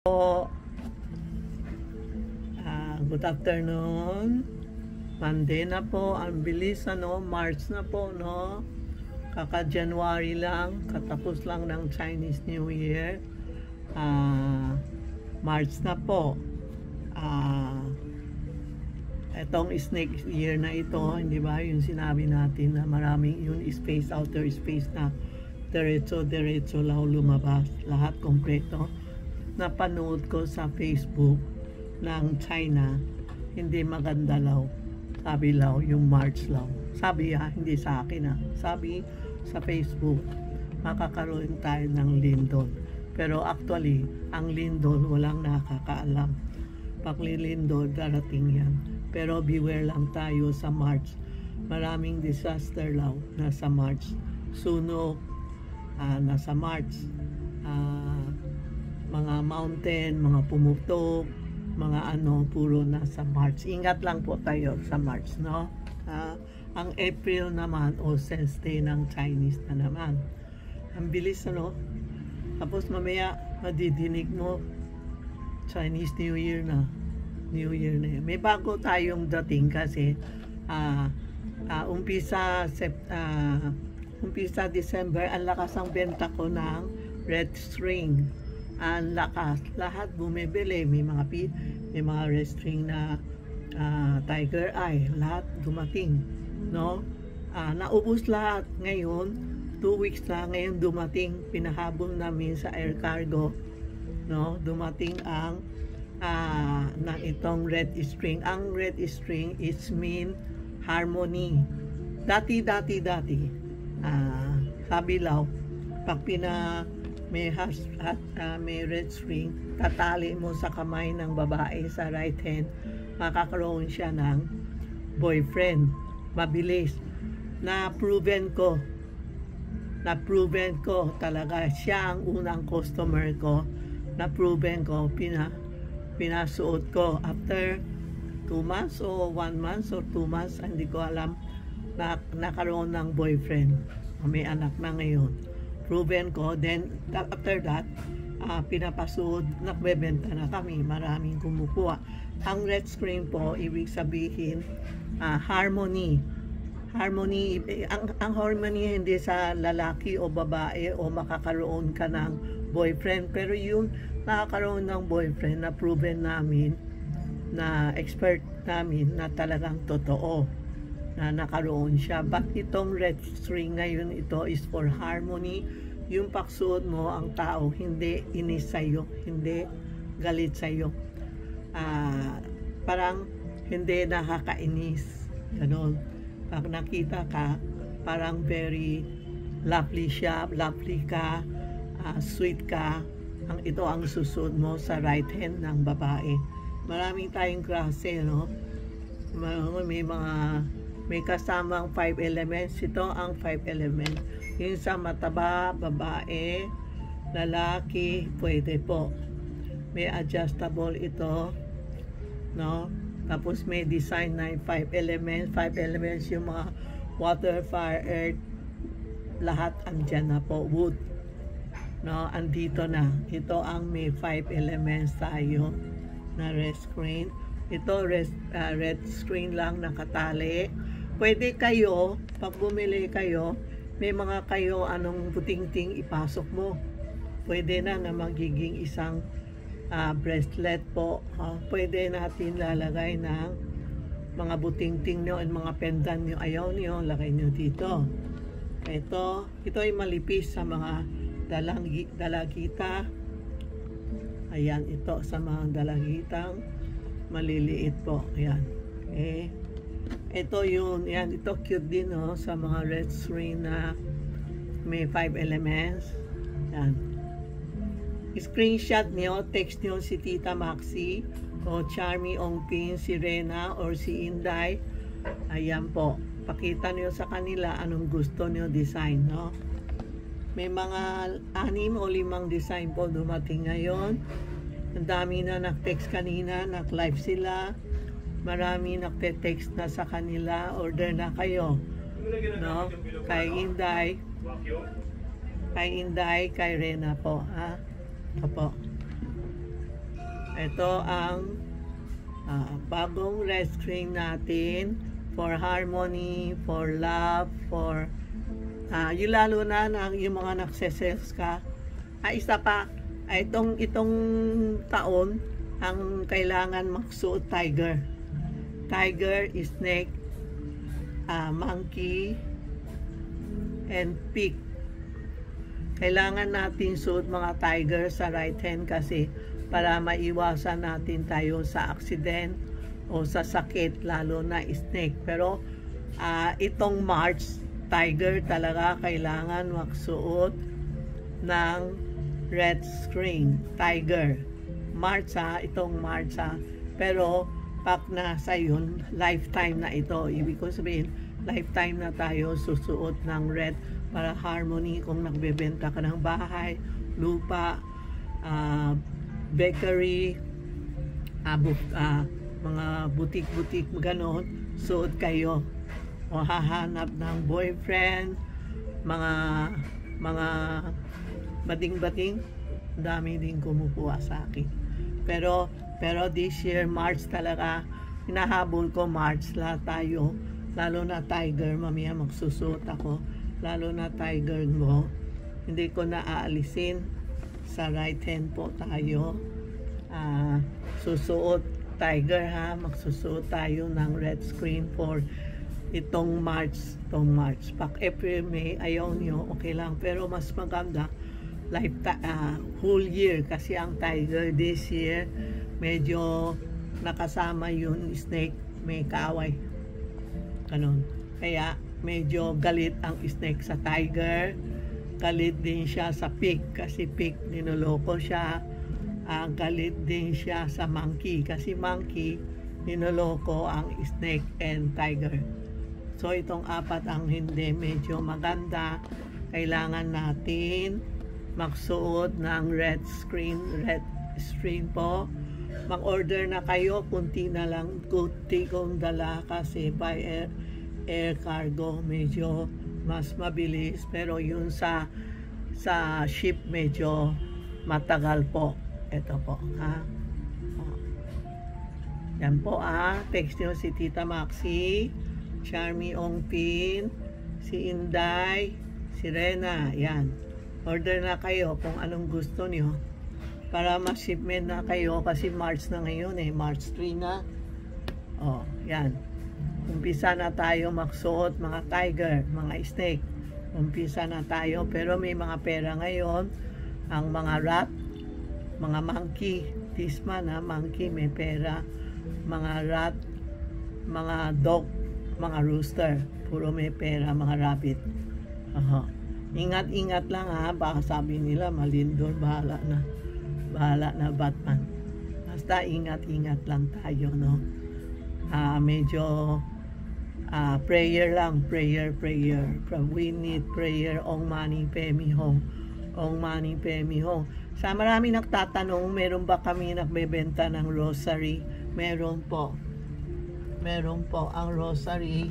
Good afternoon. Monday na po. Ang bilis March na po Kaka-January lang. Katapos lang ng Chinese New Year. March na po. Etong snake year na ito, hindi ba? Yung sinabi natin na maraming yung space, outer space na diretso lang lumabas. Lahat kompleto. Napanood ko sa Facebook ng China, hindi maganda law. Sabi law, yung March law. Sabi hindi sa akin Sabi sa Facebook, makakaroon tayo ng lindol. Pero actually, ang lindol walang nakakaalam. Paglilindol, darating yan. Pero beware lang tayo sa March. Maraming disaster law nasa March. Sunog, nasa March. Mga mountain, mga pumutok, mga puro nasa March. Ingat lang po tayo sa March, ang April naman, Sense Day ng Chinese na naman. Ang bilis, Tapos mamaya, madidinig mo, Chinese New Year na. New Year na yan. May bago tayong dating kasi, umpisa December, ang lakas ang benta ko ng red string. Ang lakas, lahat bumibili, may mga red string na tiger eye, lahat dumating, naubos lahat ngayon, 2 weeks na ngayon dumating, pinahabol namin sa air cargo, dumating ang na itong red string. Ang red string is mean harmony. Dati sabi law, pag may red string, tatali mo sa kamay ng babae sa right hand, makakaroon siya ng boyfriend. Mabilis. Na-proven ko talaga. Siya ang unang customer ko. Na-proven ko, pinasuot ko. After 2 months o 1 month or 2 months, hindi ko alam, nakaroon ng boyfriend. May anak na ngayon. Proven ko, then after that, pinapasuod, nagbebenta na kami, maraming kumukuha. Ang red string po, ibig sabihin, harmony. Harmony, ang harmony hindi sa lalaki o babae o makakaroon ka ng boyfriend, pero yung nakakaroon ng boyfriend na proven namin, na expert namin na talagang totoo, na nakaroon siya. But itong red string ngayon, ito is for harmony. Yung pagsuot mo, ang tao hindi inis sa'yo, hindi galit sa'yo, parang hindi nakakainis, ganon. Pag nakita ka, parang very lovely siya, lovely ka, sweet ka. Ito ang susuot mo sa right hand ng babae. Maraming tayong klase, may kasamang 5 elements. Ito ang 5 elements. Yung sa mataba, babae, lalaki, pwede po. May adjustable ito, Tapos may design na 5 elements. 5 elements yung mga water, fire, earth, lahat andyan na po. Wood, andito na. Ito ang may 5 elements tayo na red screen. Ito red screen lang nakatali. Pwede kayo, pag bumili kayo, may mga kayo anong buting-ting ipasok mo. Pwede na magiging isang bracelet po. Pwede natin lalagay ng mga buting-ting nyo at mga pendant nyo. Ayaw nyo, lagay nyo dito. Ito ay malipis sa mga dalagita. Ayan, ito sa mga dalagitang maliliit po. Ayan. Okay. Ito yun, yan, ito cute din sa mga red string na may 5 elements. Yan. Screenshot nyo, text nyo si Tita Maxi o Charmy Ongpin, si Rena or si Inday. Ayan po. Pakita nyo sa kanila anong gusto nyo design, May mga 6 o 5 design po dumating ngayon. Ang dami na nag-text kanina, nag-live sila. Marami nagte-text na sa kanila, order na kayo, kay Inday, kay Rena po, Opo. Ito ang bagong red screen natin for harmony, for love, for yung lalo na yung mga nagsesales ka. Isa pa, itong taon ang kailangan magsuot tiger, snake, monkey, and pig. Kailangan natin suot mga tiger sa right hand kasi para maiwasan natin tayo sa accident o sa sakit, lalo na snake. Pero itong March, tiger talaga kailangan magsuot ng red screen, tiger. March itong March pero pag nasa yun, lifetime na ito. Ibig ko sabihin, lifetime na tayo susuot ng red para harmony kung nagbebenta ka ng bahay, lupa, bakery, mga butik-butik, ganon, suot kayo. O hahanap ng boyfriend, mga bating-bating, dami din kumukuha sa akin. Pero this year, March talaga, hinahabol ko March, lahat tayo, lalo na tiger, mamaya magsusuot ako, lalo na tiger mo, hindi ko na aalisin, sa right hand po tayo, susuot tiger magsusuot tayo ng red screen for itong March, Pag April, May, ayaw nyo, okay lang, pero mas maganda whole year kasi ang tiger this year medyo nakasama yung snake, may kaaway, ganon, kaya medyo galit ang snake sa tiger, galit din siya sa pig kasi pig ninoloko siya, galit din siya sa monkey kasi monkey ninoloko ang snake and tiger. So itong apat ang hindi medyo maganda, kailangan natin magsuot ng red screen po. Mag-order na kayo, kunti na lang, kunti kong dala kasi by air cargo medyo mas mabilis, pero yun sa ship medyo matagal po. Ito po yan po text nyo si Tita Maxi, Charmy Ongpin, si Inday, si Rena, yan, order na kayo kung anong gusto nyo para ma-shipment na kayo kasi March na ngayon March 3 na. Yan, umpisa na tayo magsuot mga tiger, mga snake, umpisa na tayo, pero may mga pera ngayon ang mga rat, mga monkey, this man monkey may pera, mga rat, mga dog, mga rooster, puro may pera, mga rabbit. Ingat-ingat lang baka sabi nila Malindor, bahala na Batman. Basta ingat-ingat lang tayo, no? Medyo prayer lang, prayer. We need prayer. Ong mani pemi hong. Sa marami nagtatanong, meron ba kami nagbebenta ng rosary? Meron po ang rosary.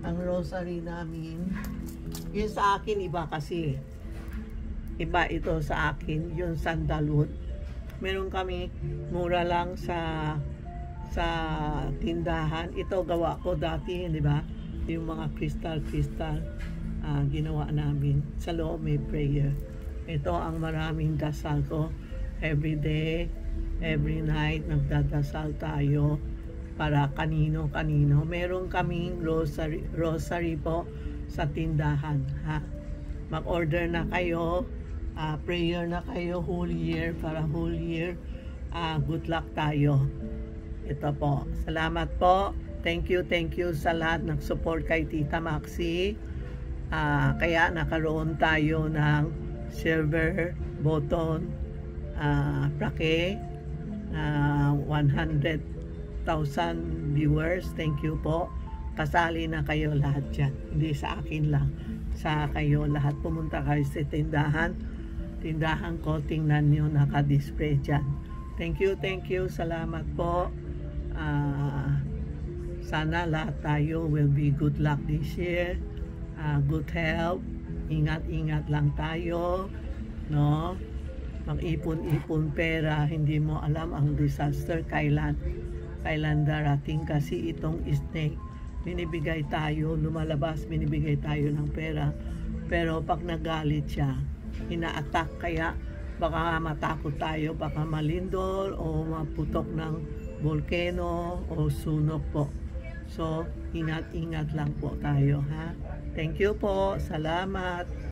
Ang rosary namin, yun sa akin iba kasi. Iba ito sa akin, yung sandalwood. Meron kami mura lang sa tindahan. Ito gawa ko dati, di ba? Yung mga crystal ginawa namin. Sa loob may prayer. Ito ang maraming dasal ko. Every day, every night, nagdadasal tayo para kanino-kanino. Meron kaming rosary po sa tindahan. Mag-order na kayo. Prayer na kayo whole year, para whole year good luck tayo. Ito po, salamat po, thank you sa lahat nag-support kay Tita Maxi. Kaya nakaroon tayo ng silver button plaque, 100,000 viewers. Thank you po, kasali na kayo lahat dyan, hindi sa akin lang, sa kayo lahat. Pumunta kayo sa tindahan ko, tingnan nyo, naka-display dyan. Thank you, salamat po. Sana lahat tayo will be good luck this year, good health, ingat-ingat lang tayo, no? mag-ipon-ipon pera, hindi mo alam ang disaster kailan darating. Kasi itong snake, binibigay tayo, lumalabas, binibigay tayo ng pera, pero pag nagalit siya, ina-attack, kaya baka matakot tayo, baka malindol o maputok ng volcano o sunog po. So, ingat-ingat lang po tayo, ha? Thank you po. Salamat.